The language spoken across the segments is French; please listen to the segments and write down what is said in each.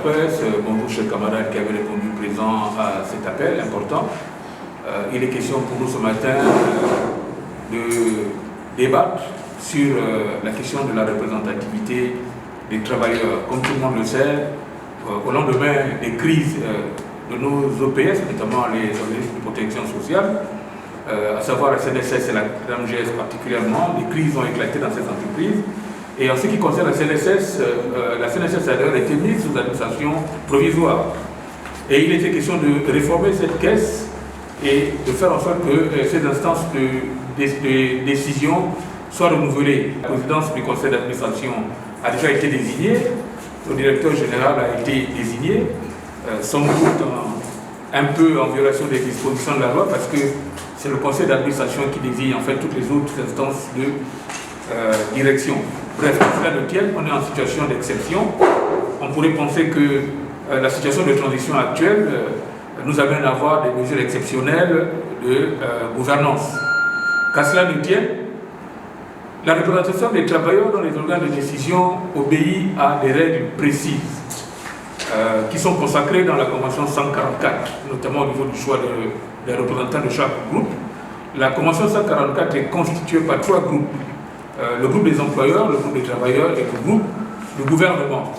presse. Bonjour, chers camarades qui avaient répondu présent à cet appel important. Il est question pour nous ce matin de débattre sur la question de la représentativité des travailleurs. Comme tout le monde le sait, au lendemain des crises de nos OPS, notamment les organismes de protection sociale, à savoir la CNSS et la RAMGS particulièrement, les crises ont éclaté dans ces entreprises. Et en ce qui concerne la CNSS a d'ailleurs été mise sous administration provisoire. Et il était question de réformer cette caisse et de faire en sorte que ces instances de décision soient renouvelées. La présidence du conseil d'administration a déjà été désignée, le directeur général a été désigné, sans doute un peu en violation des dispositions de la loi, parce que c'est le conseil d'administration qui désigne en fait toutes les autres instances de direction. Bref, cela ne tienne, on est en situation d'exception. On pourrait penser que la situation de transition actuelle nous amène à avoir des mesures exceptionnelles de gouvernance. Qu'à cela ne tienne, la représentation des travailleurs dans les organes de décision obéit à des règles précises qui sont consacrées dans la Convention 144, notamment au niveau du choix des représentants de chaque groupe. La Convention 144 est constituée par 3 groupes. Le groupe des employeurs, le groupe des travailleurs et le groupe du gouvernement.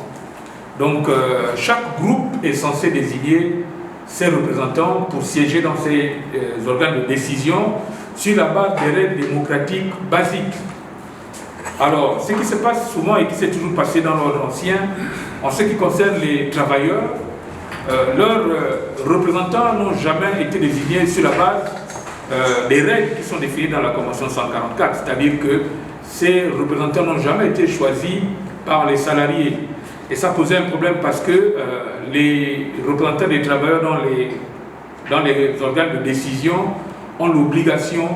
Donc chaque groupe est censé désigner ses représentants pour siéger dans ces organes de décision sur la base des règles démocratiques basiques. Alors, ce qui se passe souvent et qui s'est toujours passé dans l'ordre ancien, en ce qui concerne les travailleurs, leurs représentants n'ont jamais été désignés sur la base des règles qui sont définies dans la Convention 144, c'est-à-dire que ces représentants n'ont jamais été choisis par les salariés. Et ça posait un problème parce que les représentants des travailleurs dans les organes de décision ont l'obligation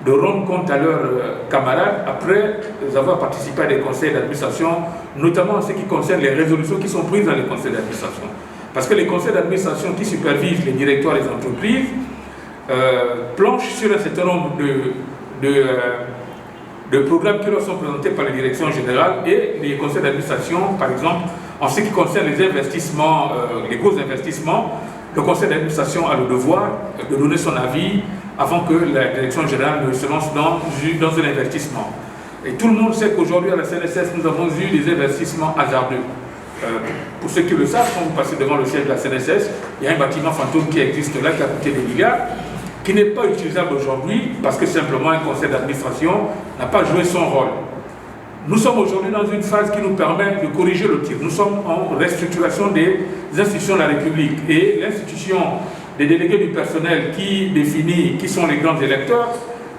de rendre compte à leurs camarades après avoir participé à des conseils d'administration, notamment en ce qui concerne les résolutions qui sont prises dans les conseils d'administration. Parce que les conseils d'administration qui supervisent les directoires des entreprises planchent sur un certain nombre de programmes qui leur sont présentés par les directions générales et les conseils d'administration, par exemple, en ce qui concerne les investissements, les gros investissements, le conseil d'administration a le devoir de donner son avis avant que la direction générale ne se lance dans un investissement. Et tout le monde sait qu'aujourd'hui à la CNSS, nous avons eu des investissements hasardeux. Pour ceux qui le savent, quand vous passez devant le siège de la CNSS, il y a un bâtiment fantôme qui existe là, qui a coûté des milliards, qui n'est pas utilisable aujourd'hui parce que simplement un conseil d'administration n'a pas joué son rôle. Nous sommes aujourd'hui dans une phase qui nous permet de corriger le tir. Nous sommes en restructuration des institutions de la République et l'institution des délégués du personnel qui définit qui sont les grands électeurs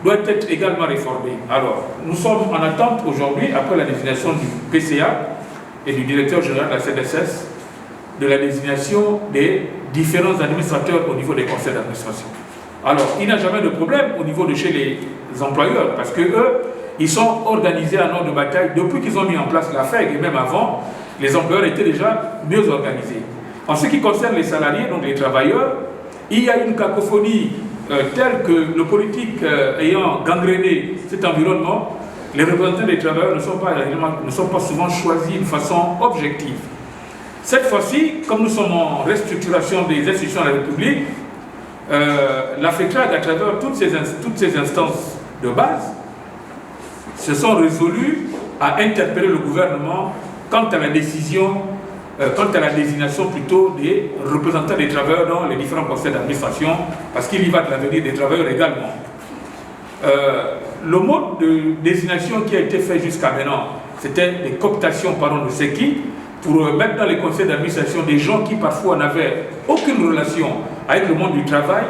doit être également réformée. Alors, nous sommes en attente aujourd'hui, après la désignation du PCA et du directeur général de la CNSS, de la désignation des différents administrateurs au niveau des conseils d'administration. Alors, il n'y a jamais de problème au niveau de chez les employeurs, parce que eux, ils sont organisés en ordre de bataille. Depuis qu'ils ont mis en place la FEG, et même avant, les employeurs étaient déjà mieux organisés. En ce qui concerne les salariés, donc les travailleurs, il y a une cacophonie telle que le politique ayant gangréné cet environnement, les représentants des travailleurs ne sont pas souvent choisis de façon objective. Cette fois-ci, comme nous sommes en restructuration des institutions de la République, la FECRAG, à travers toutes ces instances de base, se sont résolus à interpeller le gouvernement quant à la décision, quant à la désignation plutôt des représentants des travailleurs dans les différents conseils d'administration, parce qu'il y va de l'avenir des travailleurs également. Le mode de désignation qui a été fait jusqu'à maintenant, c'était des cooptations par on ne sait qui, pour mettre dans les conseils d'administration des gens qui parfois n'avaient aucune relation avec le monde du travail,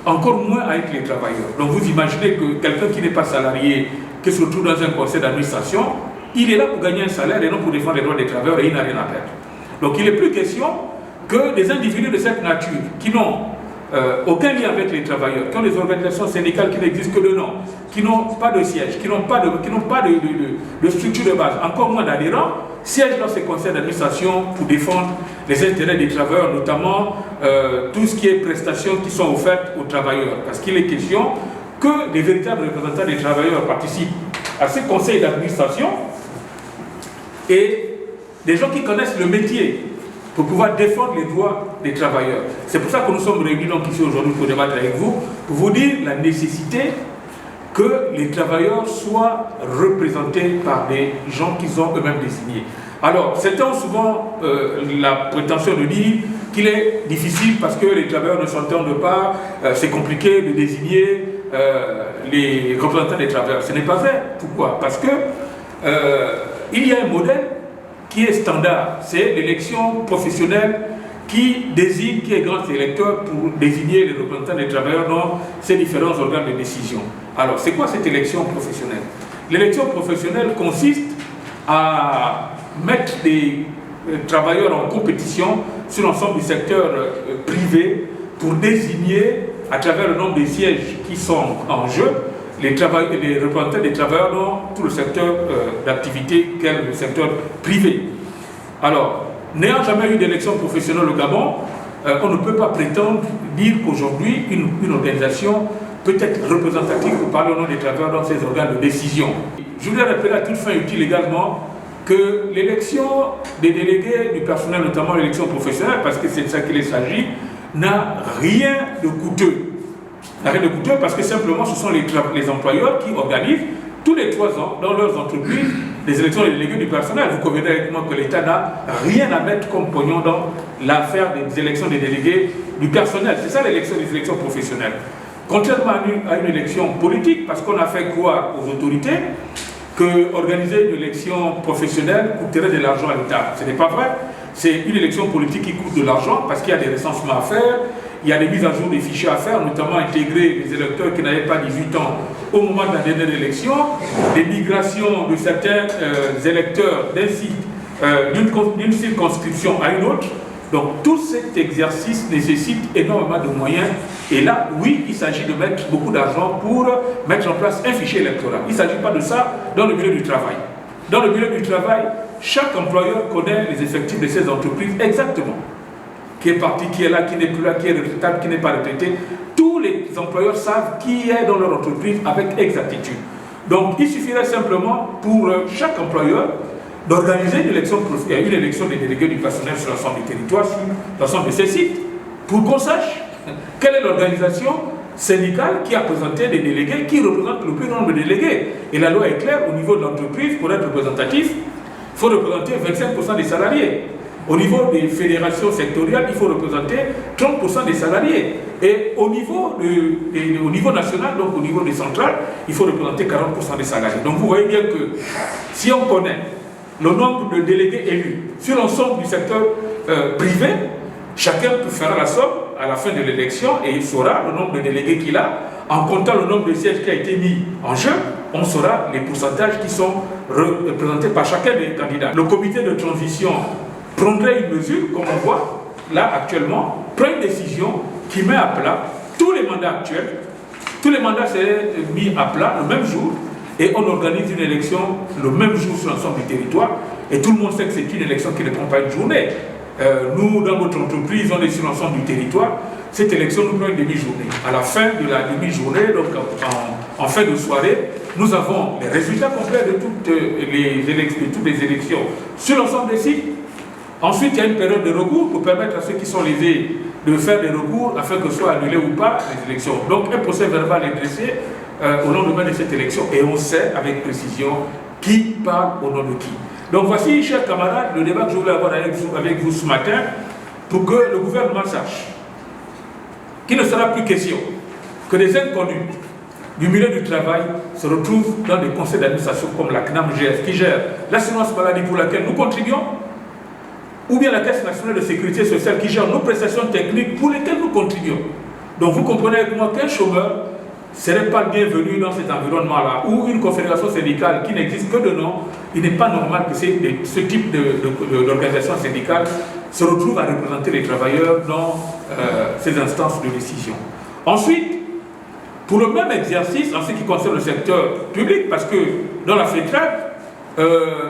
encore moins avec les travailleurs. Donc vous imaginez que quelqu'un qui n'est pas salarié, qui se retrouve dans un conseil d'administration, il est là pour gagner un salaire et non pour défendre les droits des travailleurs et il n'a rien à perdre. Donc il n'est plus question que des individus de cette nature qui n'ont aucun lien avec les travailleurs, qui ont des organisations syndicales qui n'existent que de nom, qui n'ont pas de siège, qui n'ont pas de structure de base, encore moins d'adhérents, siègent dans ces conseils d'administration pour défendre les intérêts des travailleurs, notamment tout ce qui est prestations qui sont offertes aux travailleurs. Parce qu'il est question que des véritables représentants des travailleurs participent à ces conseils d'administration et des gens qui connaissent le métier pour pouvoir défendre les droits des travailleurs. C'est pour ça que nous sommes réunis donc ici aujourd'hui pour débattre avec vous, pour vous dire la nécessité que les travailleurs soient représentés par des gens qu'ils ont eux-mêmes désignés. Alors, certains ont souvent la prétention de dire qu'il est difficile parce que les travailleurs ne s'entendent pas, c'est compliqué de désigner les représentants des travailleurs. Ce n'est pas vrai. Pourquoi? Parce que il y a un modèle qui est standard, c'est l'élection professionnelle qui désigne, qui est grand électeur pour désigner les représentants des travailleurs dans ces différents organes de décision. Alors, c'est quoi cette élection professionnelle? L'élection professionnelle consiste à mettre des travailleurs en compétition sur l'ensemble du secteur privé pour désigner, à travers le nombre de sièges qui sont en jeu, les représentants des travailleurs dans tout le secteur d'activité qu'est le secteur privé. Alors, n'ayant jamais eu d'élection professionnelle au Gabon, on ne peut pas prétendre dire qu'aujourd'hui une organisation peut être représentative pour parler au nom des travailleurs dans ces organes de décision. Je voudrais rappeler à toute fin utile également que l'élection des délégués du personnel, notamment l'élection professionnelle, parce que c'est de ça qu'il s'agit, n'a rien de coûteux. N'a rien de coûteux parce que simplement ce sont les employeurs qui organisent tous les 3 ans dans leurs entreprises les élections des délégués du personnel. Vous conviendrez avec moi que l'État n'a rien à mettre comme pognon dans l'affaire des élections des délégués du personnel. C'est ça l'élection des élections professionnelles. Contrairement à une élection politique, parce qu'on a fait croire aux autorités que organiser une élection professionnelle coûterait de l'argent à l'État. Ce n'est pas vrai. C'est une élection politique qui coûte de l'argent parce qu'il y a des recensements à faire, il y a des mises à jour des fichiers à faire, notamment intégrer les électeurs qui n'avaient pas 18 ans au moment de la dernière élection, des migrations de certains électeurs d'un site, d'une circonscription à une autre. Donc tout cet exercice nécessite énormément de moyens. Et là, oui, il s'agit de mettre beaucoup d'argent pour mettre en place un fichier électoral. Il ne s'agit pas de ça dans le milieu du travail. Dans le milieu du travail, chaque employeur connaît les effectifs de ses entreprises exactement. Qui est parti, qui est là, qui n'est plus là, qui est retraitable, qui n'est pas retraité. Tous les employeurs savent qui est dans leur entreprise avec exactitude. Donc il suffirait simplement pour chaque employeur d'organiser une élection des délégués du personnel sur l'ensemble du territoire, sur l'ensemble de ces sites, pour qu'on sache quelle est l'organisation syndicale qui a présenté des délégués, qui représente le plus grand nombre de délégués. Et la loi est claire, au niveau de l'entreprise, pour être représentatif, il faut représenter 25% des salariés. Au niveau des fédérations sectorielles, il faut représenter 30% des salariés. Et au niveau national, donc au niveau des centrales, il faut représenter 40% des salariés. Donc vous voyez bien que si on connaît le nombre de délégués élus sur l'ensemble du secteur privé, chacun peut faire la somme à la fin de l'élection et il saura le nombre de délégués qu'il a. En comptant le nombre de sièges qui a été mis en jeu, on saura les pourcentages qui sont représentés par chacun des candidats. Le comité de transition prendrait une mesure, comme on voit là actuellement, prend une décision qui met à plat tous les mandats actuels. Tous les mandats seraient mis à plat le même jour et on organise une élection le même jour sur l'ensemble du territoire. Et tout le monde sait que c'est une élection qui ne prend pas une journée. Nous, dans notre entreprise, on est sur l'ensemble du territoire. Cette élection nous prend une demi-journée. À la fin de la demi-journée, donc en fin de soirée, nous avons les résultats complets de toutes les élections sur l'ensemble des sites. Ensuite, il y a une période de recours pour permettre à ceux qui sont lésés de faire des recours afin que soient annulées ou pas les élections. Donc, un procès verbal est dressé au lendemain de cette élection et on sait avec précision qui parle au nom de qui. Donc, voici, chers camarades, le débat que je voulais avoir avec vous ce matin pour que le gouvernement sache qu'il ne sera plus question que des inconnus du milieu du travail se retrouvent dans des conseils d'administration comme la CNAM-GS qui gère l'assurance maladie pour laquelle nous contribuons, ou bien la Caisse nationale de sécurité sociale qui gère nos prestations techniques pour lesquelles nous contribuons. Donc vous comprenez avec moi qu'un chômeur ne serait pas bienvenu dans cet environnement-là, ou une confédération syndicale qui n'existe que de nom. Il n'est pas normal que ce type d'organisation syndicale se retrouve à représenter les travailleurs dans ces instances de décision. Ensuite, pour le même exercice, en ce qui concerne le secteur public, parce que dans la FETRAC,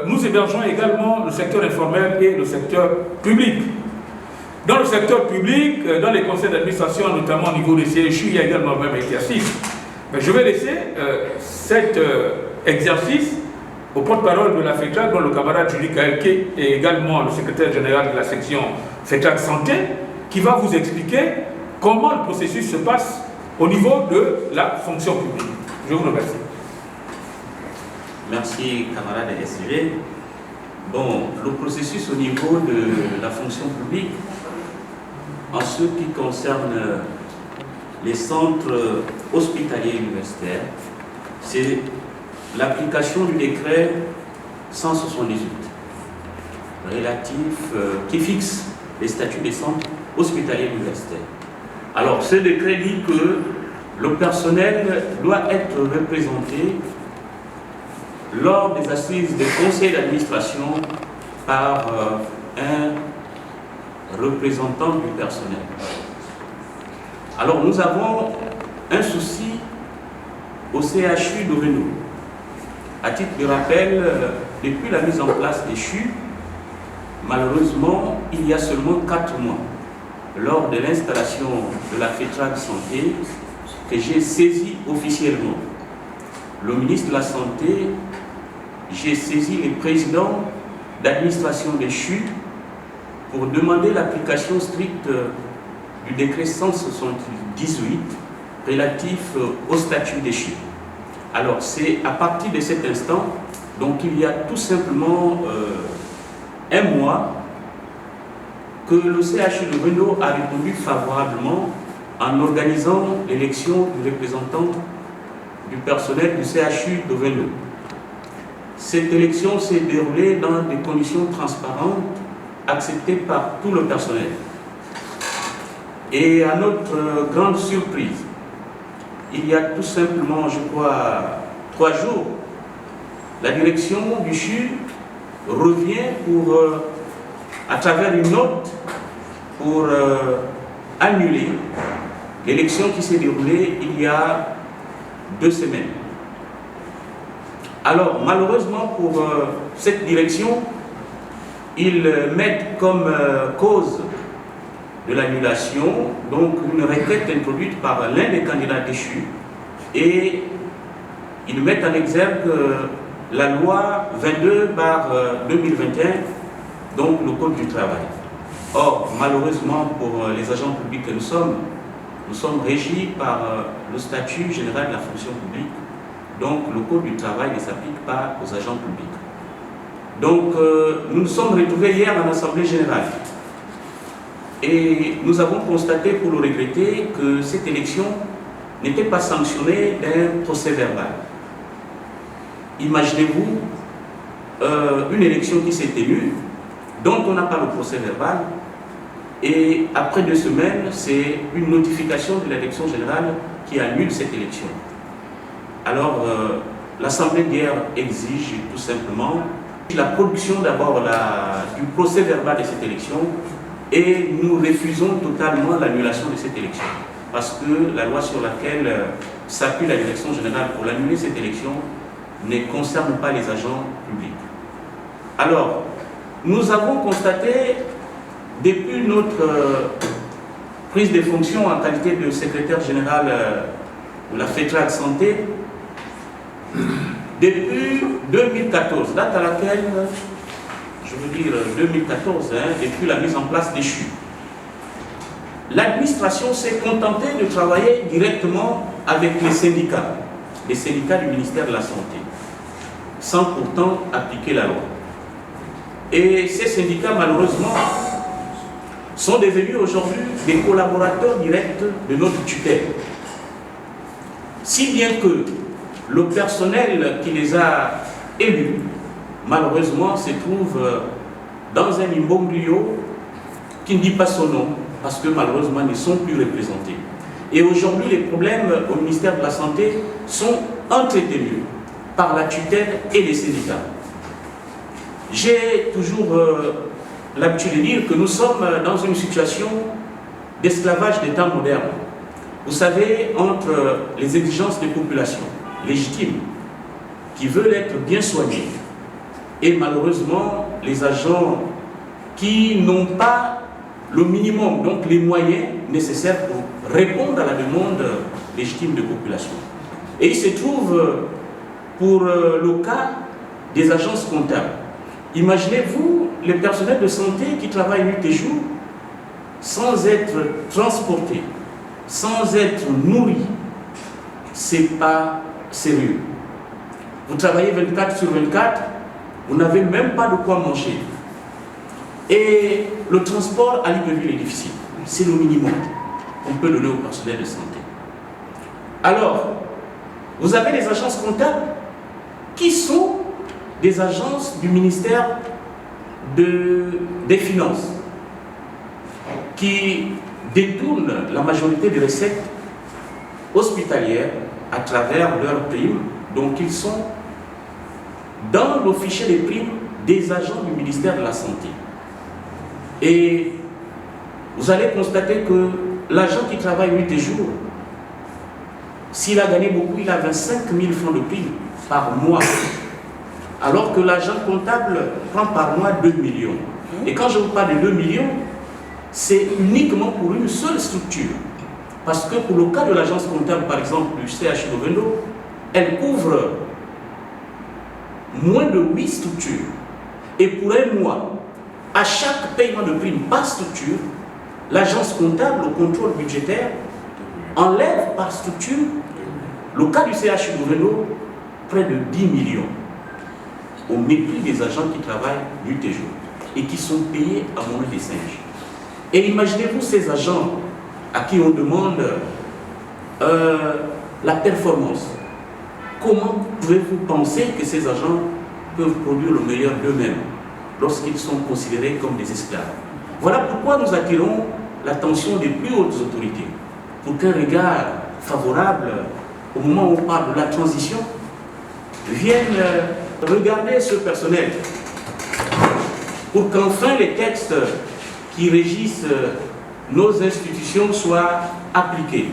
nous hébergeons également le secteur informel et le secteur public. Dans le secteur public, dans les conseils d'administration, notamment au niveau des CHU, il y a également le même exercice. Mais je vais laisser cet exercice au porte-parole de la FETRAC, dont le camarade Julie Kaelke est également le secrétaire général de la section FETRAC Santé, qui va vous expliquer comment le processus se passe au niveau de la fonction publique. Je vous remercie. Merci, camarade SG. Bon, le processus au niveau de la fonction publique, en ce qui concerne les centres hospitaliers universitaires, c'est l'application du décret 178 relatif qui fixe les statuts des centres hospitaliers universitaires. Alors, ce décret dit que le personnel doit être représenté lors des assises des conseils d'administration par un représentant du personnel. Alors, nous avons un souci au CHU d'Oveno. À titre de rappel, depuis la mise en place des CHU, malheureusement, il y a seulement 4 mois, lors de l'installation de la FETRAC Santé, que j'ai saisi officiellement le ministre de la Santé, j'ai saisi les présidents d'administration des CHU pour demander l'application stricte du décret 178 relatif au statut des CHU. Alors, c'est à partir de cet instant, donc il y a tout simplement un mois, que le CHU de Renault a répondu favorablement en organisant l'élection du représentant du personnel du CHU de Renault. Cette élection s'est déroulée dans des conditions transparentes, acceptées par tout le personnel. Et à notre grande surprise, il y a tout simplement, je crois, 3 jours, la direction du CHU revient pour, à travers une note, pour annuler l'élection qui s'est déroulée il y a 2 semaines. Alors, malheureusement pour cette direction, ils mettent comme cause de l'annulation donc une requête introduite par l'un des candidats déchus et ils mettent en exergue la loi 22/2021, donc le Code du travail. Or, malheureusement pour les agents publics que nous sommes régis par le statut général de la fonction publique. Donc, le Code du travail ne s'applique pas aux agents publics. Donc, nous nous sommes retrouvés hier en Assemblée générale. Et nous avons constaté, pour le regretter, que cette élection n'était pas sanctionnée d'un procès verbal. Imaginez-vous une élection qui s'est tenue, dont on n'a pas le procès verbal, et après 2 semaines, c'est une notification de l'élection générale qui annule cette élection. Alors, l'Assemblée d'hier exige tout simplement la production d'abord du procès verbal de cette élection et nous refusons totalement l'annulation de cette élection parce que la loi sur laquelle s'appuie la direction générale pour l'annuler cette élection ne concerne pas les agents publics. Alors, nous avons constaté depuis notre prise de fonction en qualité de secrétaire général de la FETRAC Santé, depuis 2014, date à laquelle, je veux dire 2014, depuis la mise en place des CHU, l'administration s'est contentée de travailler directement avec les syndicats du ministère de la Santé, sans pourtant appliquer la loi. Et ces syndicats, malheureusement, sont devenus aujourd'hui des collaborateurs directs de notre tutelle. Si bien que le personnel qui les a élus, malheureusement, se trouve dans un imbroglio qui ne dit pas son nom, parce que malheureusement, ils ne sont plus représentés. Et aujourd'hui, les problèmes au ministère de la Santé sont entretenus par la tutelle et les syndicats. J'ai toujours l'habitude de dire que nous sommes dans une situation d'esclavage des temps modernes. Vous savez, entre les exigences des populations légitimes qui veulent être bien soignés et malheureusement les agents qui n'ont pas le minimum, donc les moyens nécessaires pour répondre à la demande légitime de population. Et il se trouve pour le cas des agences comptables. Imaginez-vous les personnels de santé qui travaillent nuit et jour sans être transportés, sans être nourris. C'est pas sérieux. Vous travaillez 24 sur 24, vous n'avez même pas de quoi manger. Et le transport à Libreville est difficile. C'est le minimum qu'on peut donner au personnel de santé. Alors, vous avez les agences comptables qui sont des agences du ministère des Finances qui détournent la majorité des recettes hospitalières à travers leurs primes. Donc, ils sont dans le fichier des primes des agents du ministère de la Santé. Et vous allez constater que l'agent qui travaille nuit et jour, s'il a gagné beaucoup, il a 25 000 francs de prime par mois. Alors que l'agent comptable prend par mois 2 millions. Et quand je vous parle de 2 millions, c'est uniquement pour une seule structure. Parce que pour le cas de l'agence comptable, par exemple, du CHU Lovendo, elle couvre moins de 8 structures. Et pour un mois, à chaque paiement de prime par structure, l'agence comptable, au contrôle budgétaire, enlève par structure, le cas du CHU Lovendo, près de 10 millions. Au mépris des agents qui travaillent nuit et jour et qui sont payés à monnaie des singes. Et imaginez-vous ces agents à qui on demande la performance. Comment pouvez-vous penser que ces agents peuvent produire le meilleur d'eux-mêmes lorsqu'ils sont considérés comme des esclaves? Voilà pourquoi nous attirons l'attention des plus hautes autorités pour qu'un regard favorable au moment où on parle de la transition vienne regarder ce personnel pour qu'enfin les textes qui régissent nos institutions soient appliqués.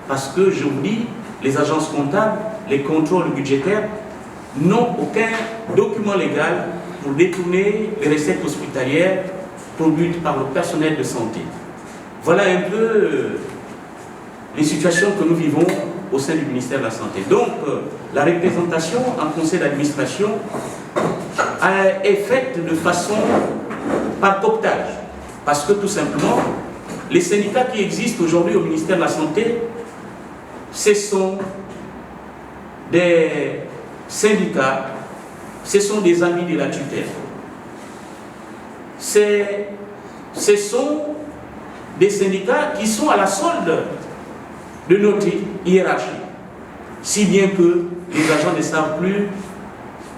Parce que, je vous dis, les agences comptables, les contrôles budgétaires n'ont aucun document légal pour détourner les recettes hospitalières produites par le personnel de santé. Voilà un peu les situations que nous vivons au sein du ministère de la Santé. Donc, la représentation en conseil d'administration est faite de façon par cooptage. Parce que tout simplement, les syndicats qui existent aujourd'hui au ministère de la Santé, ce sont des syndicats, ce sont des amis de la tutelle. Ce sont des syndicats qui sont à la solde de notre hiérarchie, si bien que les agents ne savent plus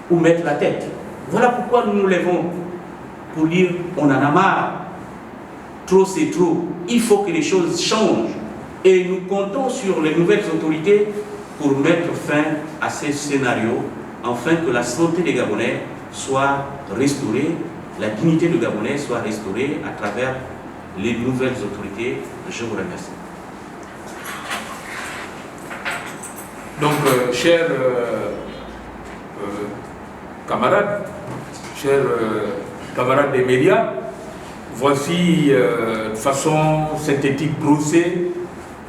où mettre la tête. Voilà pourquoi nous nous levons pour dire on en a marre, trop c'est trop, il faut que les choses changent et nous comptons sur les nouvelles autorités pour mettre fin à ces scénarios, afin que la santé des Gabonais soit restaurée, la dignité des Gabonais soit restaurée à travers les nouvelles autorités. Je vous remercie. Donc, chers camarades, chers camarades des médias, voici de façon synthétique, brossée,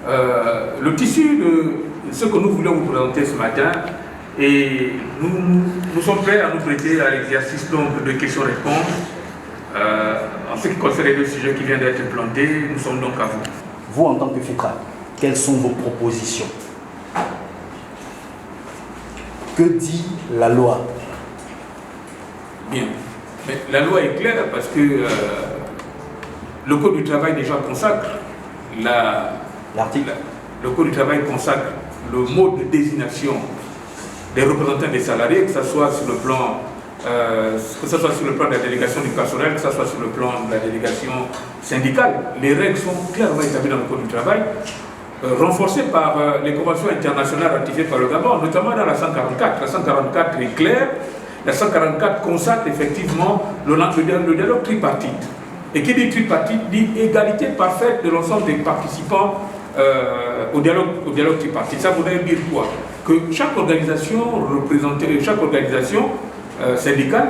le tissu de ce que nous voulons vous présenter ce matin. Et nous sommes prêts à nous prêter à l'exercice donc de questions-réponses. En ce qui concerne les deux sujets qui viennent d'être plantés, nous sommes donc à vous. Vous, en tant que FETRA, quelles sont vos propositions? Que dit la loi? Bien. Mais la loi est claire parce que le Code du travail déjà consacre l'article. Le Code du travail consacre le mode de désignation des représentants des salariés, que ce soit sur le plan de la délégation du personnel, que ce soit sur le plan de la délégation syndicale. Les règles sont clairement établies dans le Code du travail, renforcées par les conventions internationales ratifiées par le Gabon, notamment dans la 144. La 144 est claire. La 144 consacre effectivement le dialogue tripartite. Et qui dit tripartite dit égalité parfaite de l'ensemble des participants au dialogue tripartite. Ça voudrait dire quoi? Que chaque organisation syndicale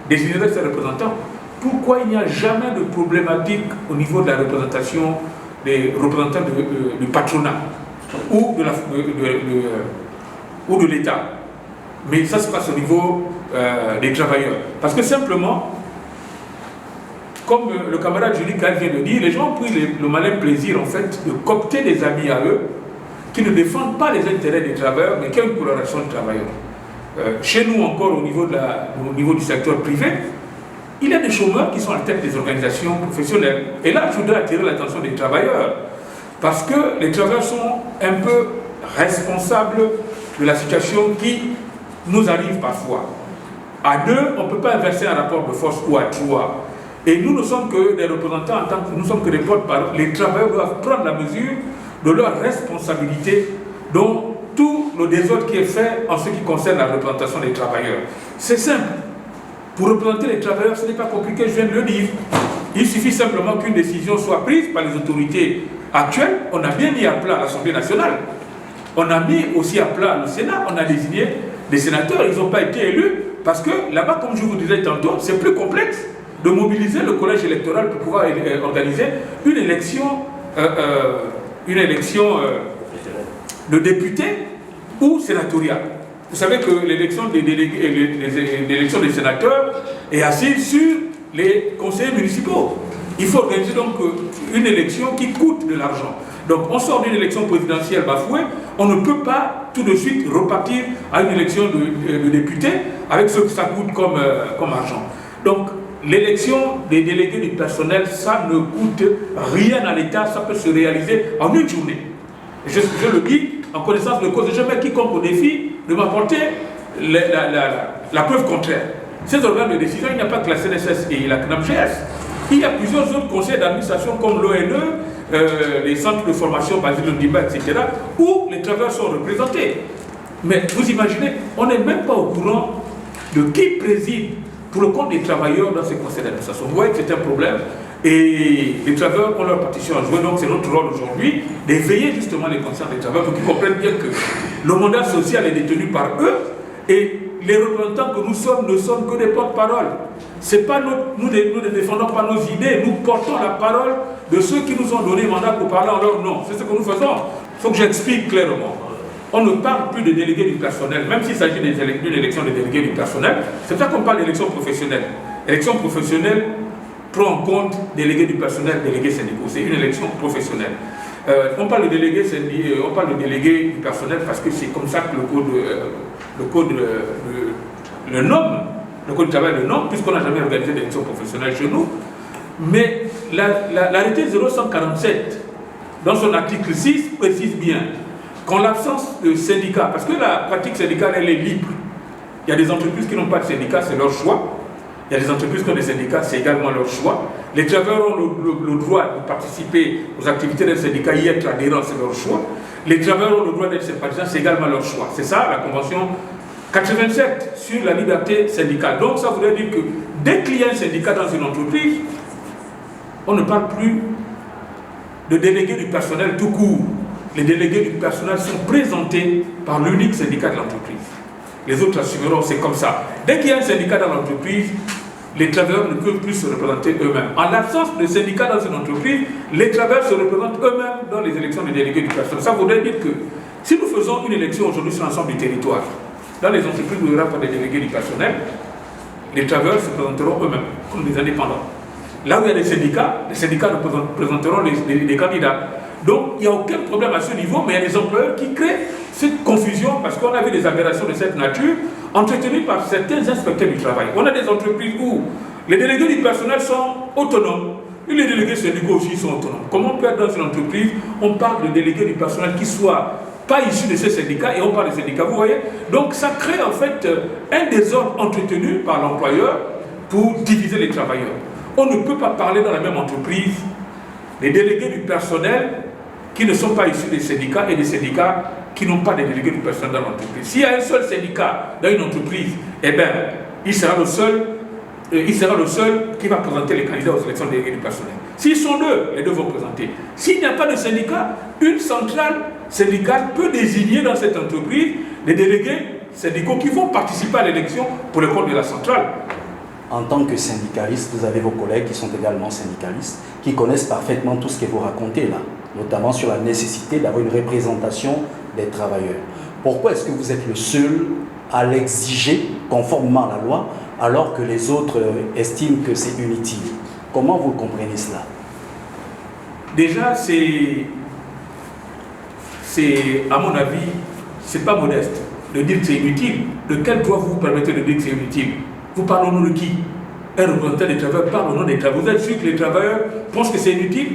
désignerait ses représentants. Pourquoi il n'y a jamais de problématique au niveau de la représentation des représentants du patronat ou de l'État? mais ça se passe au niveau des travailleurs. Parce que simplement, comme le camarade Julie Kal vient de dire, les gens ont pris le malin plaisir en fait de coopter des amis à eux qui ne défendent pas les intérêts des travailleurs, mais qui ont une coloration de travailleurs. Chez nous encore, au niveau du secteur privé, il y a des chômeurs qui sont à la tête des organisations professionnelles. Et là, je voudrais attirer l'attention des travailleurs, parce que les travailleurs sont un peu responsables de la situation qui nous arrive parfois. À deux, on ne peut pas inverser un rapport de force ou à trois. Et nous ne sommes que des représentants, en tant que nous sommes que des porte-parole. Les travailleurs doivent prendre la mesure de leur responsabilité dans tout le désordre qui est fait en ce qui concerne la représentation des travailleurs. C'est simple. Pour représenter les travailleurs, ce n'est pas compliqué, je viens de le dire. Il suffit simplement qu'une décision soit prise par les autorités actuelles. On a bien mis à plat l'Assemblée nationale. On a mis aussi à plat le Sénat. On a désigné des sénateurs. Ils n'ont pas été élus parce que là-bas, comme je vous disais tantôt, c'est plus complexe de mobiliser le collège électoral pour pouvoir organiser une élection de députés ou sénatoriale. Vous savez que l'élection des sénateurs est assise sur les conseillers municipaux. Il faut organiser donc une élection qui coûte de l'argent. Donc on sort d'une élection présidentielle bafouée, on ne peut pas tout de suite repartir à une élection de députés avec ce que ça coûte comme argent. Donc l'élection des délégués du personnel, ça ne coûte rien à l'État, ça peut se réaliser en une journée. Je le dis en connaissance de cause, jamais quiconque au défi de m'apporter la preuve contraire. Ces organes de décision, il n'y a pas que la CNSS et la CNAMGS. Il y a plusieurs autres conseils d'administration comme l'ONE, les centres de formation Basile Ndimba, etc., où les travailleurs sont représentés. Mais vous imaginez, on n'est même pas au courant de qui préside pour le compte des travailleurs dans ces conseils d'administration. Vous voyez que c'est un problème. Et les travailleurs ont leur partition à jouer, donc c'est notre rôle aujourd'hui d'éveiller justement les consciences des travailleurs pour qu'ils comprennent bien que le mandat social est détenu par eux et les représentants que nous sommes ne sommes que des porte-parole. C'est pas nous ne défendons pas nos idées, nous portons la parole de ceux qui nous ont donné mandat pour parler en leur nom. C'est ce que nous faisons. Il faut que j'explique clairement. On ne parle plus de délégués du personnel, même s'il s'agit d'une élection de délégués du personnel. C'est ça qu'on parle d'élection professionnelle. Élection professionnelle prend en compte délégués du personnel, délégués syndicaux. C'est une élection professionnelle. On parle de délégués du personnel parce que c'est comme ça que le code le nomme, le code du travail le nomme, puisqu'on n'a jamais organisé d'élection professionnelle chez nous. Mais l'arrêté 0147, dans son article 6, précise bien qu'en l'absence de syndicats, parce que la pratique syndicale, elle est libre. Il y a des entreprises qui n'ont pas de syndicats, c'est leur choix. Il y a des entreprises qui ont des syndicats, c'est également leur choix. Les travailleurs ont le droit de participer aux activités d'un syndicat, y être adhérents, c'est leur choix. Les travailleurs ont le droit d'être sympathisants, c'est également leur choix. C'est ça, la Convention 87 sur la liberté syndicale. Donc ça voudrait dire que dès qu'il y a un syndicat dans une entreprise, on ne parle plus de délégués du personnel tout court. Les délégués du personnel sont présentés par l'unique syndicat de l'entreprise. Les autres assumeront, c'est comme ça. Dès qu'il y a un syndicat dans l'entreprise, les travailleurs ne peuvent plus se représenter eux-mêmes. En l'absence de syndicat dans une entreprise, les travailleurs se représentent eux-mêmes dans les élections des délégués du personnel. Ça voudrait dire que si nous faisons une élection aujourd'hui sur l'ensemble du territoire, dans les entreprises où il n'y aura pas de délégués du personnel, les travailleurs se présenteront eux-mêmes, comme des indépendants. Là où il y a des syndicats présenteront les candidats. Donc, il n'y a aucun problème à ce niveau, mais il y a des employeurs qui créent cette confusion parce qu'on a vu des aberrations de cette nature entretenues par certains inspecteurs du travail. On a des entreprises où les délégués du personnel sont autonomes et les délégués syndicaux aussi sont autonomes. Comment on peut être dans une entreprise, on parle de délégués du personnel qui ne soient pas issus de ces syndicats et on parle de syndicats, vous voyez? Donc, ça crée en fait un désordre entretenu par l'employeur pour diviser les travailleurs. On ne peut pas parler dans la même entreprise des délégués du personnel qui ne sont pas issus des syndicats et des syndicats qui n'ont pas de délégués du personnel dans l'entreprise. S'il y a un seul syndicat dans une entreprise, eh bien, il sera le seul qui va présenter les candidats aux élections des délégués du personnel. S'ils sont deux, les deux vont présenter. S'il n'y a pas de syndicat, une centrale syndicale peut désigner dans cette entreprise des délégués syndicaux qui vont participer à l'élection pour le compte de la centrale. En tant que syndicaliste, vous avez vos collègues qui sont également syndicalistes, qui connaissent parfaitement tout ce que vous racontez là, notamment sur la nécessité d'avoir une représentation des travailleurs. pourquoi est-ce que vous êtes le seul à l'exiger conformément à la loi, alors que les autres estiment que c'est inutile? Comment vous comprenez cela? Déjà, c'est à mon avis, c'est pas modeste de dire que c'est inutile. De quel droit vous permettez de dire que c'est inutile? Vous parlez au nom de qui? Un représentant des travailleurs parle au nom des travailleurs. Vous êtes sûr que les travailleurs pensent que c'est inutile?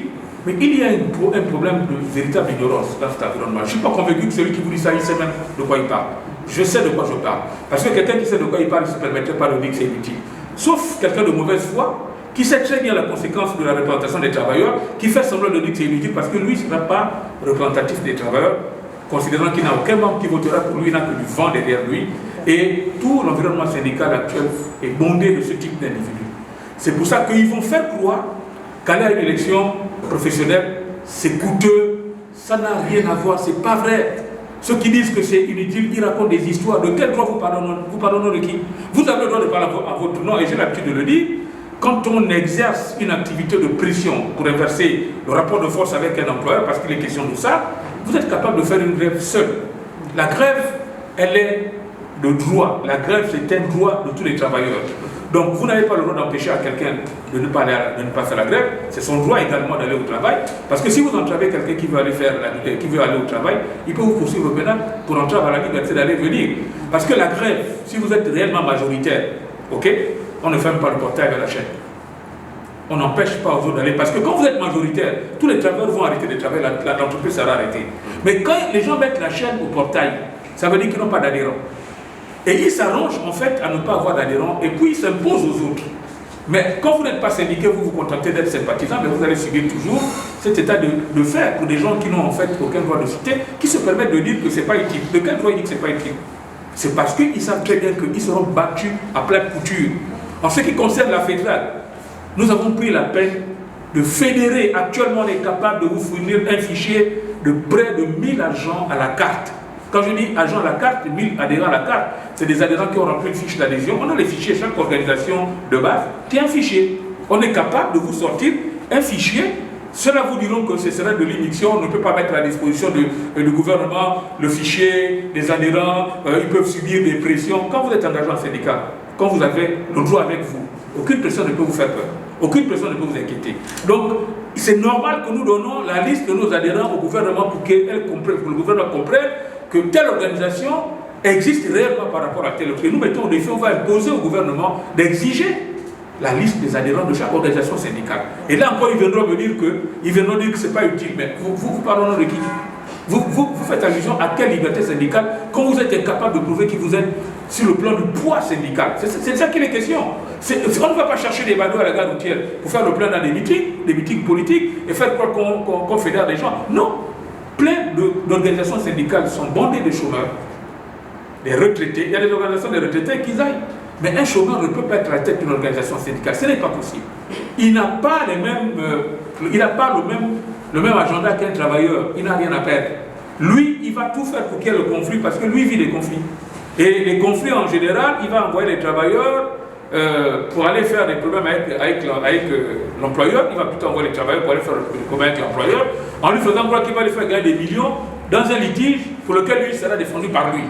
Mais il y a un problème de véritable ignorance dans cet environnement. Je ne suis pas convaincu que celui qui vous dit ça, il sait même de quoi il parle. Je sais de quoi je parle. Parce que quelqu'un qui sait de quoi il parle ne se permettrait pas de dire que c'est inutile. Sauf quelqu'un de mauvaise foi, qui sait très bien la conséquence de la représentation des travailleurs, qui fait semblant de dire que c'est inutile parce que lui ne sera pas représentatif des travailleurs, considérant qu'il n'a aucun membre qui votera pour lui, il n'a que du vent derrière lui. Et tout l'environnement syndical actuel est bondé de ce type d'individus. C'est pour ça qu'ils vont faire croire qu'aller à une élection professionnelle, c'est coûteux, ça n'a rien à voir, c'est pas vrai. Ceux qui disent que c'est inutile, ils racontent des histoires. De quel droit vous pardonnez de qui? Vous avez le droit de parler à votre nom, et j'ai l'habitude de le dire. Quand on exerce une activité de pression pour inverser le rapport de force avec un employeur, parce qu'il est question de ça, vous êtes capable de faire une grève seule. La grève, elle est de droit. La grève, c'est un droit de tous les travailleurs. Donc, vous n'avez pas le droit d'empêcher à quelqu'un de ne pas faire la grève. C'est son droit également d'aller au travail. Parce que si vous entravez quelqu'un qui veut aller au travail, il peut vous poursuivre au pénal pour entrave à la liberté d'aller venir. Parce que la grève, si vous êtes réellement majoritaire, ok, on ne ferme pas le portail vers la chaîne. On n'empêche pas aux autres d'aller. Parce que quand vous êtes majoritaire, tous les travailleurs vont arrêter de travailler, l'entreprise sera arrêtée. Mais quand les gens mettent la chaîne au portail, ça veut dire qu'ils n'ont pas d'adhérents. Et ils s'arrangent en fait à ne pas avoir d'adhérents et puis ils s'imposent aux autres. Mais quand vous n'êtes pas syndiqué, vous vous contentez d'être sympathisant, mais vous allez subir toujours cet état de fait pour des gens qui n'ont en fait aucun droit de citer, qui se permettent de dire que ce n'est pas utile. De quel droit ils disent que ce n'est pas utile? C'est parce qu'ils savent très bien qu'ils seront battus à pleine couture. En ce qui concerne la fédérale, nous avons pris la peine de fédérer. Actuellement, on est capable de vous fournir un fichier de près de 1000 agents à la carte. Quand je dis agents à la carte, 1000 adhérents à la carte, c'est des adhérents qui ont rempli une fiche d'adhésion. On a les fichiers, chaque organisation de base, qui a un fichier. On est capable de vous sortir un fichier. Ceux-là vous diront que ce serait de l'immixtion, on ne peut pas mettre à la disposition du gouvernement le fichier des adhérents, ils peuvent subir des pressions. Quand vous êtes engagé en syndicat, quand vous avez le droit avec vous, aucune personne ne peut vous faire peur. Aucune personne ne peut vous inquiéter. Donc, c'est normal que nous donnons la liste de nos adhérents au gouvernement pour que le gouvernement comprenne que telle organisation existe réellement par rapport à telle autre. Et nous mettons au défi, on va imposer au gouvernement d'exiger la liste des adhérents de chaque organisation syndicale. Et là encore, ils viendront me dire que ce n'est pas utile. Mais vous parlez de qui? Vous faites allusion à quelle liberté syndicale quand vous êtes incapable de prouver que vous êtes sur le plan du poids syndical? C'est ça qu'il est question. On ne va pas chercher des badauds à la gare routière pour faire le plein dans des meetings politiques et faire croire qu'on fédère des gens. Non. Plein d'organisations syndicales sont bondées de chômeurs, des retraités. Il y a des organisations de retraités qui aillent. Mais un chômeur ne peut pas être à la tête d'une organisation syndicale. Ce n'est pas possible. Il n'a pas le même agenda qu'un travailleur. Il n'a rien à perdre. Lui, il va tout faire pour qu'il y ait le conflit parce que lui vit des conflits. Et les conflits en général, il va envoyer les travailleurs pour aller faire des problèmes avec l'employeur. Il va plutôt envoyer les travailleurs pour aller faire des problèmes avec l'employeur en lui faisant croire qu'il va lui faire gagner des millions dans un litige pour lequel lui sera défendu par lui.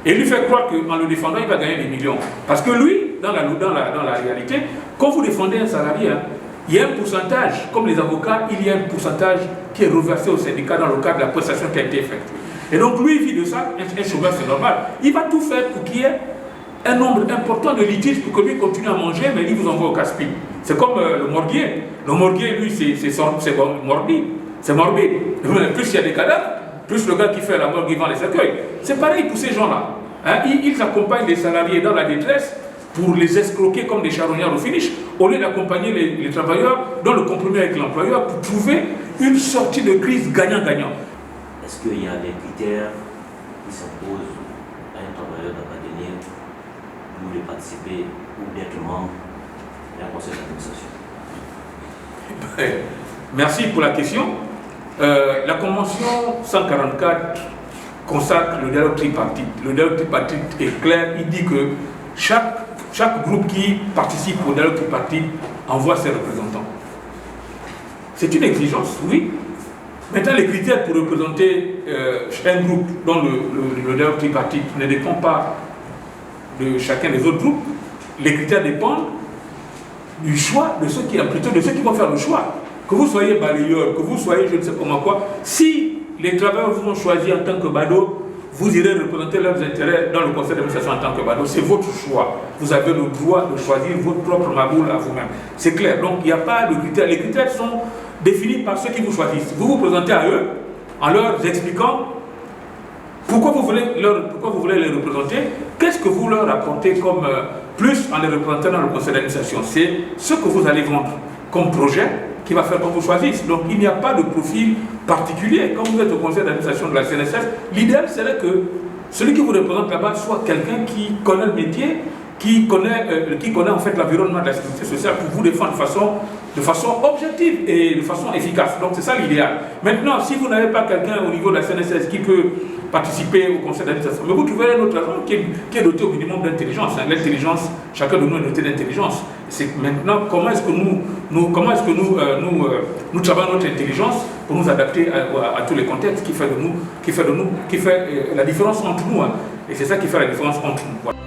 Et lui fait croire qu'en le défendant, il va gagner des millions. Parce que lui, dans la réalité, quand vous défendez un salarié, il y a un pourcentage, comme les avocats, il y a un pourcentage qui est reversé au syndicat dans le cadre de la prestation qui a été effectuée. Et donc lui, il vit de ça, un chômeur, c'est normal. Il va tout faire pour qu'il y ait un nombre important de litiges pour que lui continue à manger, mais il vous envoie au casse-pipe. C'est comme le morguier. Le morguier, lui, c'est morbide. C'est morbide. Plus il y a des cadavres, plus le gars qui fait la morgue, il vend les cercueils. C'est pareil pour ces gens-là. Hein, ils accompagnent les salariés dans la détresse pour les escroquer comme des charognards au finish, au lieu d'accompagner les travailleurs dans le compromis avec l'employeur pour trouver une sortie de crise gagnant-gagnant. Est-ce qu'il y a des critères qui s'imposent à un travailleur d'appartenir pour de participer ou d'être membre d'un conseil d'administration? Merci pour la question. La Convention 144 consacre le dialogue tripartite. Le dialogue tripartite est clair, il dit que chaque groupe qui participe au dialogue tripartite envoie ses représentants. C'est une exigence, oui, Maintenant, les critères pour représenter un groupe dont le dialogue tripartite ne dépend pas de chacun des autres groupes. Les critères dépendent du choix de ceux qui, plutôt de ceux qui vont faire le choix. Que vous soyez balayeur, que vous soyez je ne sais comment quoi, si les travailleurs vous ont choisi en tant que Bado, vous irez représenter leurs intérêts dans le conseil d'administration en tant que Bado. C'est votre choix. Vous avez le droit de choisir votre propre maboule à vous-même. C'est clair. Donc il n'y a pas de critères. Les critères sont définis par ceux qui vous choisissent. Vous vous présentez à eux en leur expliquant pourquoi vous voulez les représenter, qu'est-ce que vous leur apportez comme plus en les représentant dans le conseil d'administration. C'est ce que vous allez vendre comme projet qui va faire qu'on vous choisisse. Donc il n'y a pas de profil particulier. Quand vous êtes au conseil d'administration de la CNSS, l'idéal serait que celui qui vous représente là-bas soit quelqu'un qui connaît le métier, qui connaît en fait l'environnement de la sécurité sociale pour vous défendre de façon objective et de façon efficace. Donc c'est ça l'idéal. Maintenant, si vous n'avez pas quelqu'un au niveau de la CNSS qui peut participer au conseil d'administration, mais vous trouverez un autre agent qui est doté au minimum d'intelligence. L'intelligence, chacun de nous est doté d'intelligence. C'est maintenant comment est-ce que nous travaillons notre intelligence pour nous adapter à tous les contextes qui fait la différence entre nous. Hein. Et c'est ça qui fait la différence entre nous. Voilà.